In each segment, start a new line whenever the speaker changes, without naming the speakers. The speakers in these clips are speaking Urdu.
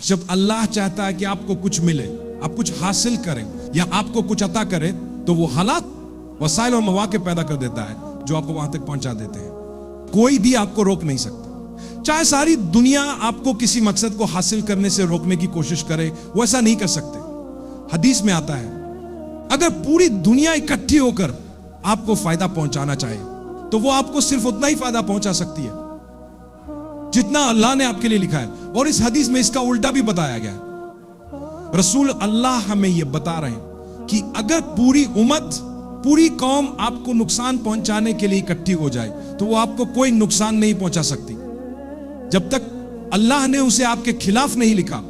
جب اللہ چاہتا ہے کہ آپ کو کچھ ملے, آپ کچھ حاصل کریں یا آپ کو کچھ عطا کرے, تو وہ حالات, وسائل اور مواقع پیدا کر دیتا ہے جو آپ کو وہاں تک پہنچا دیتے ہیں. کوئی بھی آپ کو روک نہیں سکتا. چاہے ساری دنیا آپ کو کسی مقصد کو حاصل کرنے سے روکنے کی کوشش کرے, وہ ایسا نہیں کر سکتے. حدیث میں آتا ہے اگر پوری دنیا اکٹھی ہو کر آپ کو فائدہ پہنچانا چاہے تو وہ آپ کو صرف اتنا ہی فائدہ پہنچا سکتی ہے جتنا اللہ نے آپ کے لیے لکھا ہے. اور اس حدیث میں اس کا الٹا بھی بتایا گیا ہے. رسول اللہ ہمیں یہ بتا رہے ہیں کہ اگر پوری امت, پوری قوم آپ کو نقصان پہنچانے کے لیے اکٹھی ہو جائے تو وہ آپ کو کوئی نقصان نہیں پہنچا سکتی جب تک اللہ نے اسے آپ کے خلاف نہیں لکھا.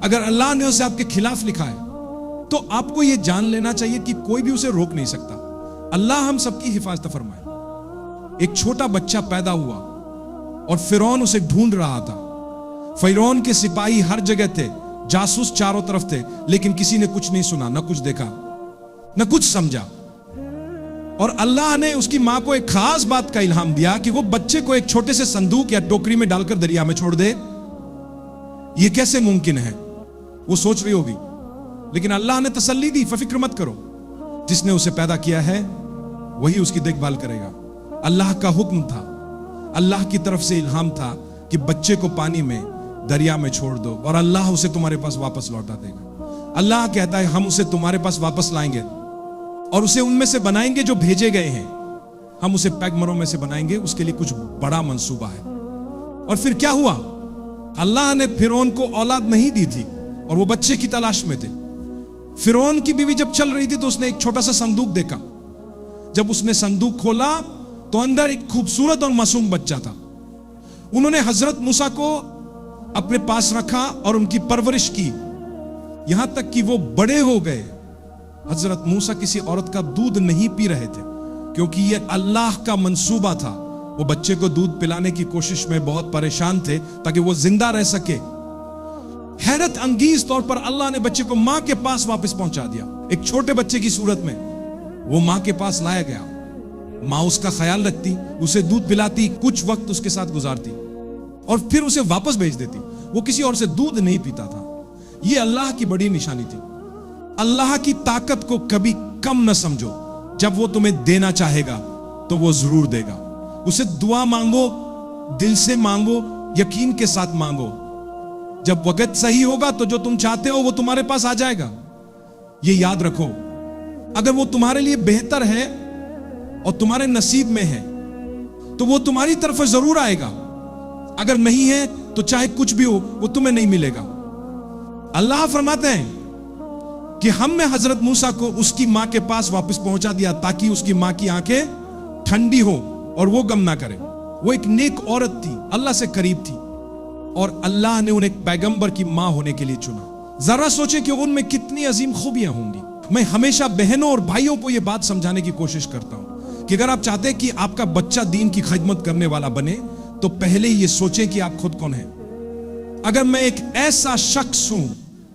اگر اللہ نے اسے آپ کے خلاف لکھا ہے تو آپ کو یہ جان لینا چاہیے کہ کوئی بھی اسے روک نہیں سکتا. اللہ ہم سب کی حفاظت فرمائے. ایک چھوٹا بچہ پیدا ہوا اور فرعون اسے ڈھونڈ رہا تھا. فرعون کے سپاہی ہر جگہ تھے, جاسوس چاروں طرف تھے, لیکن کسی نے کچھ نہیں سنا, نہ کچھ دیکھا, نہ کچھ سمجھا. اور اللہ نے اس کی ماں کو ایک خاص بات کا الہام دیا کہ وہ بچے کو ایک چھوٹے سے صندوق یا ٹوکری میں ڈال کر دریا میں چھوڑ دے. یہ کیسے ممکن ہے, وہ سوچ رہی ہوگی, لیکن اللہ نے تسلی دی, فکر مت کرو, جس نے اسے پیدا کیا ہے وہی اس کی دیکھ بھال کرے گا. اللہ کا حکم تھا, اللہ کی طرف سے الہام تھا کہ بچے کو پانی میں, دریا میں چھوڑ دو اور اللہ اسے تمہارے پاس واپس لوٹا دے گا. اللہ کہتا ہے ہم اسے تمہارے پاس واپس لائیں گے اور اسے ان میں سے بنائیں گے جو بھیجے گئے ہیں. ہم اسے پیغمبروں میں سے بنائیں گے, اس کے لیے کچھ بڑا منصوبہ ہے. اور پھر کیا ہوا, اللہ نے فرعون کو اولاد نہیں دی تھی اور وہ بچے کی تلاش میں تھے. فرعون کی بیوی جب چل رہی تھی تو اس نے ایک چھوٹا سا صندوق دیکھا. جب اس نے صندوق کھولا تو اندر ایک خوبصورت اور معصوم بچہ تھا. انہوں نے حضرت موسیٰ کو اپنے پاس رکھا اور ان کی پرورش کی یہاں تک کہ وہ بڑے ہو گئے. حضرت موسیٰ کسی عورت کا دودھ نہیں پی رہے تھے کیونکہ یہ اللہ کا منصوبہ تھا. وہ بچے کو دودھ پلانے کی کوشش میں بہت پریشان تھے تاکہ وہ زندہ رہ سکے. حیرت انگیز طور پر اللہ نے بچے کو ماں کے پاس واپس پہنچا دیا. ایک چھوٹے بچے کی صورت میں وہ ماں کے پاس لایا گیا. ماں اس کا خیال رکھتی, اسے دودھ پلاتی, کچھ وقت اس کے ساتھ گزارتی اور پھر اسے واپس بھیج دیتی. وہ کسی اور سے دودھ نہیں پیتا تھا. یہ اللہ کی بڑی نشانی تھی. اللہ کی طاقت کو کبھی کم نہ سمجھو. جب وہ تمہیں دینا چاہے گا تو وہ ضرور دے گا. اسے دعا مانگو, دل سے مانگو, یقین کے ساتھ مانگو. جب وقت صحیح ہوگا تو جو تم چاہتے ہو وہ تمہارے پاس آ جائے گا. یہ یاد رکھو, اگر وہ تمہارے لیے بہتر ہے اور تمہارے نصیب میں ہے تو وہ تمہاری طرف ضرور آئے گا. اگر نہیں ہے تو چاہے کچھ بھی ہو وہ تمہیں نہیں ملے گا. اللہ فرماتے ہیں کہ ہم نے حضرت موسیٰ کو اس کی ماں کے پاس واپس پہنچا دیا تاکہ اس کی ماں کی آنکھیں ٹھنڈی ہو اور وہ غم نہ کرے. وہ ایک نیک عورت تھی, اللہ سے قریب تھی اور اللہ نے انہیں ایک پیغمبر کی ماں ہونے کے لیے چنا. ذرا سوچیں کہ ان میں کتنی عظیم خوبیاں ہوں گی. میں ہمیشہ بہنوں اور بھائیوں کو یہ بات سمجھانے کی کوشش کرتا ہوں کہ اگر آپ چاہتے ہیں کہ آپ کا بچہ دین کی خدمت کرنے والا بنے تو پہلے یہ سوچیں کہ آپ خود کون ہیں. اگر میں ایک ایسا شخص ہوں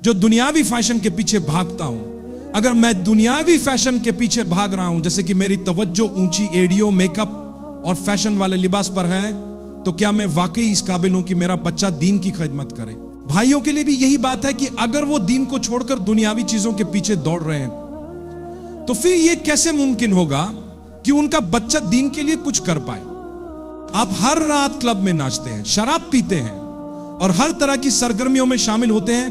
جو دنیاوی فیشن کے پیچھے بھاگتا ہوں, اگر میں دنیاوی فیشن کے پیچھے بھاگ رہا ہوں, جیسے کہ میری توجہ اونچی ایڑیوں, میک اپ اور فیشن والے لباس پر ہے, تو کیا میں واقعی اس قابل ہوں کہ میرا بچہ دین کی خدمت کرے؟ بھائیوں کے لیے بھی یہی بات ہے کہ اگر وہ دین کو چھوڑ کر دنیاوی چیزوں کے پیچھے دوڑ رہے ہیں تو پھر یہ کیسے ممکن ہوگا کہ ان کا بچہ دین کے لیے کچھ کر پائے؟ آپ ہر رات کلب میں ناچتے ہیں, شراب پیتے ہیں اور ہر طرح کی سرگرمیوں میں شامل ہوتے ہیں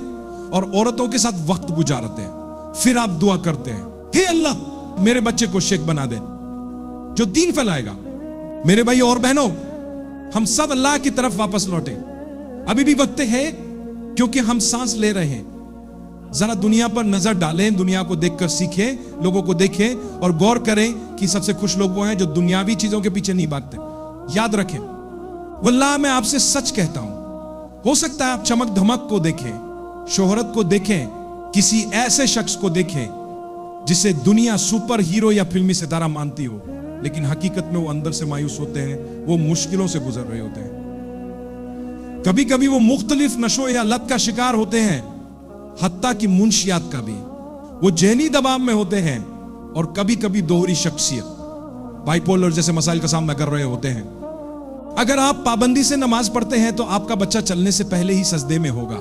اور عورتوں کے ساتھ وقت گزارتے ہیں. پھر آپ دعا کرتے ہیں, ہے اللہ میرے بچے کو شیخ بنا دے جو دین پھیلائے گا. میرے بھائی اور بہنوں, ہم سب اللہ کی طرف واپس لوٹیں. ابھی بھی وقت ہے کیونکہ ہم سانس لے رہے ہیں. ذرا دنیا پر نظر ڈالیں, دنیا کو دیکھ کر سیکھیں, لوگوں کو دیکھیں اور غور کریں کہ سب سے خوش لوگ وہ ہیں جو دنیاوی چیزوں کے پیچھے نہیں بھاگتے. یاد رکھیں, واللہ میں آپ سے سچ کہتا ہوں, ہو سکتا ہے آپ چمک دھمک کو دیکھیں, شہرت کو دیکھیں, کسی ایسے شخص کو دیکھیں جسے دنیا سپر ہیرو یا فلمی ستارہ مانتی ہو, لیکن حقیقت میں وہ اندر سے مایوس ہوتے ہیں, وہ مشکلوں سے گزر رہے ہوتے ہیں. کبھی کبھی وہ مختلف نشوں یا لت کا شکار ہوتے ہیں, حتیٰ کہ منشیات کا بھی. وہ ذہنی دباؤ میں ہوتے ہیں اور کبھی کبھی دوہری شخصیت, بائی پولر جیسے مسائل کا سامنا کر رہے ہوتے ہیں. اگر آپ پابندی سے نماز پڑھتے ہیں تو آپ کا بچہ چلنے سے پہلے ہی سجدے میں ہوگا.